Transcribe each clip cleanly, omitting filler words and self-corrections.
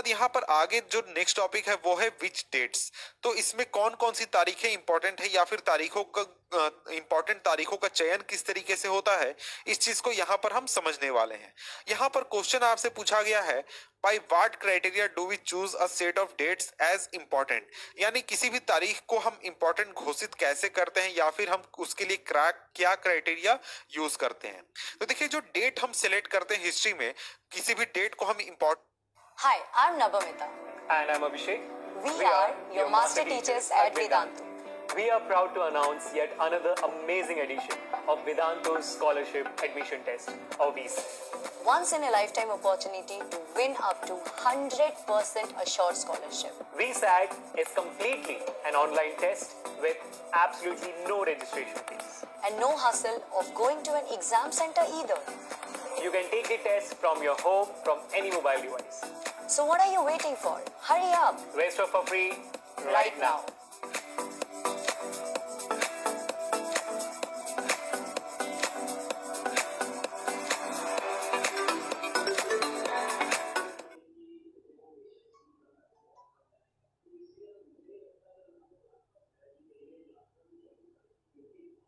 बाद यहाँ पर आगे जो नेक्स्ट टॉपिक है वो है विच डेट्स। तो इसमें कौन कौन सी तारीखें इंपॉर्टेंट है या फिर तारीखों का इंपॉर्टेंट तारीखों का चयन किस तरीके से होता है, इस चीज को यहाँ पर हम समझने वाले हैं। यहाँ पर क्वेश्चन आपसे पूछा गया है, by what criteria do we choose a set of dates as important, यानी किसी भी तारीख को हम इंपॉर्टेंट घोषित कैसे करते हैं या फिर हम उसके लिए क्या क्राइटेरिया यूज करते हैं। तो देखिए, जो डेट हम सिलेक्ट करते हैं हिस्ट्री में, किसी भी डेट को हम important. Hi, I'm Nabamita. And I'm Abhishek. We are your master teachers at Vedantu. We are proud to announce yet another amazing edition of Vedantu's Scholarship Admission Test, or VEAS. Once in a lifetime opportunity to win up to 100% assured scholarship. VSAT is completely an online test with absolutely no registration fees. And no hustle of going to an exam center either. You can take the test from your home, from any mobile device. So what are you waiting for? Hurry up! Register for free right now.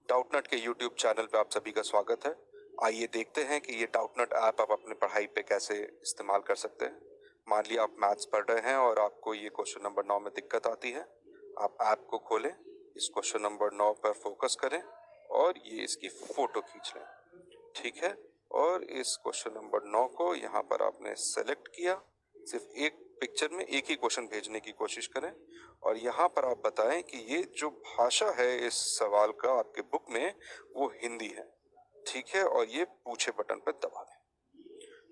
Doubtnut के YouTube channel पे आप सभी का स्वागत है। आइए देखते हैं कि ये डाउटनट ऐप आप अपने पढ़ाई पे कैसे इस्तेमाल कर सकते हैं। मान लिया आप मैथ्स पढ़ रहे हैं और आपको ये क्वेश्चन नंबर 9 में दिक्कत आती है। आप ऐप को खोलें, इस क्वेश्चन नंबर 9 पर फोकस करें और ये इसकी फोटो खींच लें, ठीक है। और इस क्वेश्चन नंबर 9 को यहाँ पर आपने सेलेक्ट किया। सिर्फ एक पिक्चर में एक ही क्वेश्चन भेजने की कोशिश करें और यहाँ पर आप बताएं कि ये जो भाषा है इस सवाल का आपके बुक में वो हिंदी है, ठीक है। और ये पूछे बटन पर दबा दें।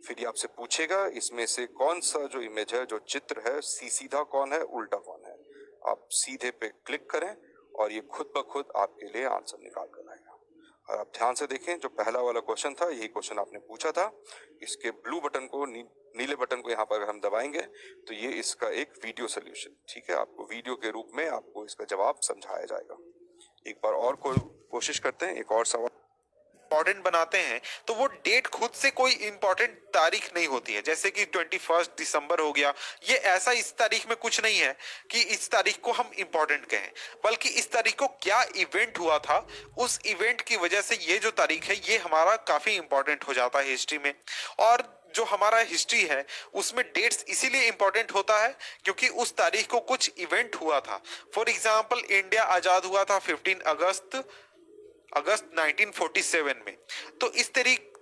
फिर ये आपसे पूछेगा इसमें से कौन सा जो इमेज है, जो चित्र है, सीधा कौन है, उल्टा कौन है। आप सीधे पे क्लिक करें और ये खुद ब खुद आपके लिए आंसर निकाल कर आएगा। और आप ध्यान से देखें, जो पहला वाला क्वेश्चन था यही क्वेश्चन आपने पूछा था। इसके ब्लू बटन को नीले बटन को यहाँ पर हम दबाएंगे तो ये इसका एक वीडियो सोल्यूशन, ठीक है। आपको वीडियो के रूप में आपको इसका जवाब समझाया जाएगा। एक बार और कोशिश करते हैं, एक और सवाल इंपॉर्टेंट बनाते हैं। तो वो डेट खुद से कोई इंपॉर्टेंट तारीख नहीं होती है, जैसे कि 21 दिसंबर हो गया, ये ऐसा इस तारीख में कुछ नहीं है कि इस तारीख को हम इंपॉर्टेंट कहें, बल्कि इस तारीख को क्या इवेंट हुआ था, उस इवेंट की वजह से ये जो तारीख है ये हमारा काफी इंपॉर्टेंट हो जाता है हिस्ट्री में। और जो हमारा हिस्ट्री है उसमें डेट्स इसीलिए इंपॉर्टेंट होता है क्योंकि उस तारीख को कुछ इवेंट हुआ था। फॉर एग्जाम्पल, इंडिया आजाद हुआ था 15 अगस्त 1947 में। तो इस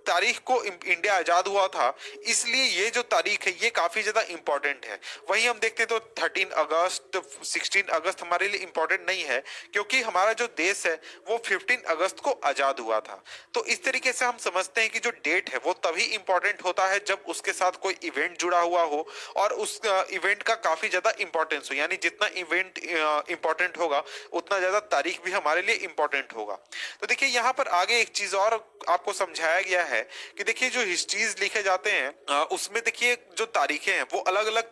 तारीख को इंडिया आजाद हुआ था, इसलिए ये जो तारीख है ये काफी ज्यादा इंपॉर्टेंट है। वहीं हम देखते हैं तो 13 अगस्त 16 अगस्त हमारे लिए इंपॉर्टेंट नहीं है क्योंकि हमारा जो देश है वो 15 अगस्त को आजाद हुआ था। तो इस तरीके से हम समझते हैं कि जो डेट है वो तभी इंपॉर्टेंट होता है जब उसके साथ कोई इवेंट जुड़ा हुआ हो और उस इवेंट का काफी ज्यादा इंपॉर्टेंस हो, यानी जितना इवेंट इंपॉर्टेंट होगा उतना ज्यादा तारीख भी हमारे लिए इंपॉर्टेंट होगा। तो देखिए, यहाँ पर आगे एक चीज और आपको समझाया गया है कि देखिए जो हिस्ट्रीज लिखे जाते हैं उसमें देखिए जो तारीखें हैं वो अलग अलग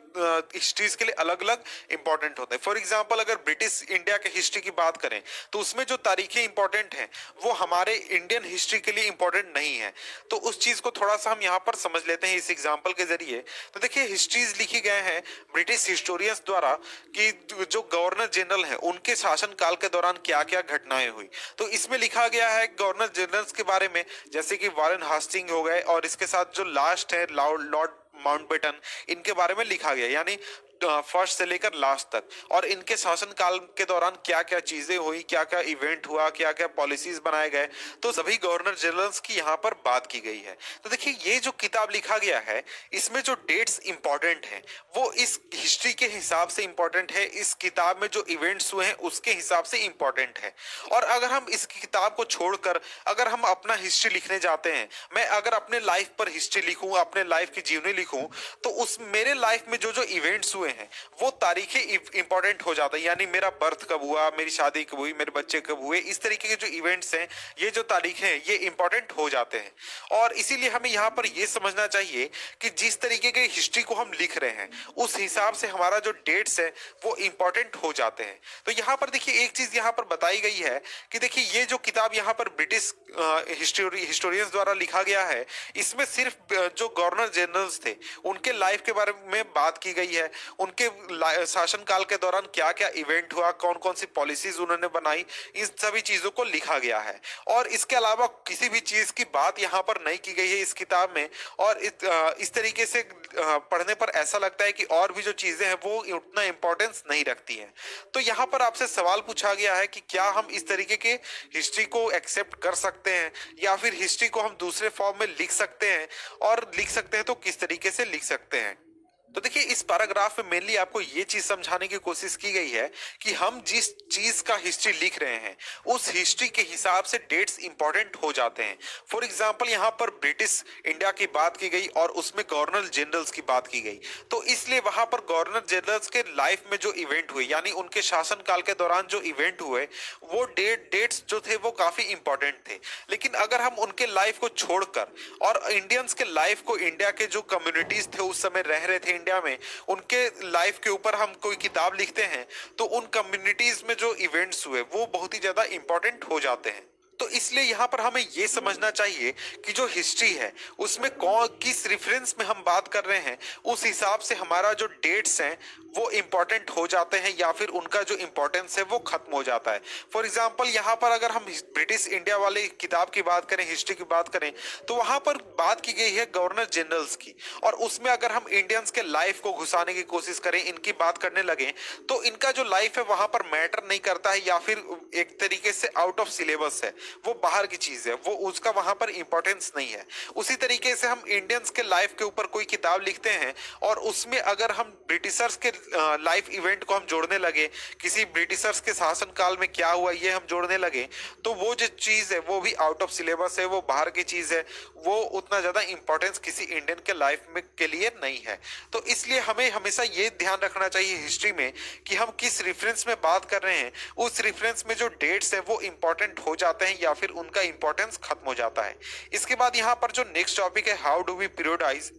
हिस्ट्रीज के लिए अलग अलग इंपॉर्टेंट होते हैं। फॉर एग्जांपल, अगर ब्रिटिश इंडिया के हिस्ट्री की बात करें तो उसमें जो तारीखें इंपॉर्टेंट हैं वो हमारे इंडियन हिस्ट्री के लिए इंपॉर्टेंट नहीं है। तो उस चीज को थोड़ा सा हम यहाँ पर समझ लेते हैं इस एग्जाम्पल के जरिए। तो देखिए, हिस्ट्रीज लिखी गए हैं ब्रिटिश हिस्टोरियंस द्वारा कि जो गवर्नर जनरल है उनके शासन काल के दौरान क्या क्या घटनाएं हुई। तो इसमें लिखा गया है गवर्नर जनरल्स के बारे में, जैसे कि वारेन हास्टिंग हो गए और इसके साथ जो लास्ट है लॉर्ड माउंटबेटन, इनके बारे में लिखा गया, यानी फर्स्ट से लेकर लास्ट तक, और इनके शासन काल के दौरान क्या क्या चीजें हुई, क्या क्या इवेंट हुआ, क्या क्या पॉलिसीज बनाए गए, तो सभी गवर्नर जनरल्स की यहाँ पर बात की गई है। तो देखिए, ये जो किताब लिखा गया है इसमें जो डेट्स इंपॉर्टेंट हैं वो इस हिस्ट्री के हिसाब से इंपॉर्टेंट है, इस किताब में जो इवेंट्स हुए हैं उसके हिसाब से इंपॉर्टेंट है। और अगर हम इस किताब को छोड़कर अगर हम अपना हिस्ट्री लिखने जाते हैं, मैं अगर अपने लाइफ पर हिस्ट्री लिखूं, अपने लाइफ की जीवनी लिखूं, तो उस मेरे लाइफ में जो जो इवेंट्स हुए हुए हैं वो तारीखें इंपॉर्टेंट हो जाता है। यानी मेरा बर्थ कब हुआ, मेरी शादी कब हुई, मेरे बच्चे कब हुए, इस तरीके के जो इवेंट्स हैं, ये जो तारीखें हैं, ये इंपॉर्टेंट हो जाते हैं। और इसीलिए हमें यहाँ पर ये समझना चाहिए कि जिस तरीके के हिस्ट्री को हम लिख रहे हैं उस हिसाब से हमारा जो डेट्स है वो इंपॉर्टेंट हो जाते हैं। तो यहाँ पर देखिए एक चीज यहाँ पर बताई गई है कि देखिए ये जो किताब यहाँ पर ब्रिटिश हिस्टोरियंस द्वारा लिखा गया है, इसमें सिर्फ जो गवर्नर जनरल्स थे उनके लाइफ के बारे में बात की गई है, उनके शासनकाल के दौरान क्या क्या इवेंट हुआ, कौन कौन सी पॉलिसीज उन्होंने बनाई, इन सभी चीजों को लिखा गया है। और इसके अलावा किसी भी चीज की बात यहाँ पर नहीं की गई है इस किताब में। और इस तरीके से पढ़ने पर ऐसा लगता है कि और भी जो चीजें हैं वो उतना इंपॉर्टेंस नहीं रखती हैं। तो यहाँ पर आपसे सवाल पूछा गया है कि क्या हम इस तरीके के हिस्ट्री को एक्सेप्ट कर सकते हैं या फिर हिस्ट्री को हम दूसरे फॉर्म में लिख सकते हैं, और लिख सकते हैं तो किस तरीके से लिख सकते हैं। तो देखिए इस पैराग्राफ में मेनली आपको ये चीज समझाने की कोशिश की गई है कि हम जिस चीज का हिस्ट्री लिख रहे हैं उस हिस्ट्री के हिसाब से डेट्स इंपॉर्टेंट हो जाते हैं। फॉर एग्जांपल यहाँ पर ब्रिटिश इंडिया की बात की गई और उसमें गवर्नर जनरल्स की बात की गई, तो इसलिए वहां पर गवर्नर जनरल्स के लाइफ में जो इवेंट हुए यानी उनके शासन काल के दौरान जो इवेंट हुए वो डेट्स जो थे वो काफी इंपॉर्टेंट थे। लेकिन अगर हम उनके लाइफ को छोड़कर और इंडियंस के लाइफ को, इंडिया के जो कम्युनिटीज थे उस समय रह रहे थे इंडिया में, उनके लाइफ के ऊपर हम कोई किताब लिखते हैं तो उन कम्युनिटीज में जो इवेंट्स हुए वो बहुत ही ज्यादा इंपॉर्टेंट हो जाते हैं। तो इसलिए यहाँ पर हमें ये समझना चाहिए कि जो हिस्ट्री है उसमें किस रेफरेंस में हम बात कर रहे हैं, उस हिसाब से हमारा जो डेट्स हैं वो इंपॉर्टेंट हो जाते हैं या फिर उनका जो इंपॉर्टेंस है वो खत्म हो जाता है। फॉर एग्जाम्पल यहाँ पर अगर हम ब्रिटिश इंडिया वाले किताब की बात करें, हिस्ट्री की बात करें, तो वहां पर बात की गई है गवर्नर जनरल्स की, और उसमें अगर हम इंडियंस के लाइफ को घुसाने की कोशिश करें, इनकी बात करने लगे, तो इनका जो लाइफ है वहां पर मैटर नहीं करता है या फिर एक तरीके से आउट ऑफ सिलेबस है, वो बाहर की चीज है, वो उसका वहां पर इंपॉर्टेंस नहीं है। उसी तरीके से हम इंडियंस के लाइफ के ऊपर कोई किताब लिखते हैं और उसमें अगर हम ब्रिटिशर्स के लाइफ इवेंट को हम जोड़ने लगे, किसी ब्रिटिशर्स के शासन काल में क्या हुआ ये हम जोड़ने लगे, तो वो जो चीज है वो भी आउट ऑफ सिलेबस है, वो बाहर की चीज है, वो उतना ज्यादा इंपॉर्टेंस किसी इंडियन के लाइफ में के लिए नहीं है। तो इसलिए हमें हमेशा ये ध्यान रखना चाहिए हिस्ट्री में कि हम किस रेफरेंस में बात कर रहे हैं, उस रेफरेंस में जो डेट्स है वो इंपॉर्टेंट हो जाते हैं या फिर उनका इंपॉर्टेंस खत्म हो जाता है। इसके बाद यहाँ पर जो नेक्स्ट टॉपिक है, हाउ डू वी पीरियोडाइज,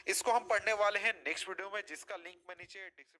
इसको हम पढ़ने वाले हैं नेक्स्ट वीडियो में, जिसका लिंक मैं नीचे डिस्क्रिप्शन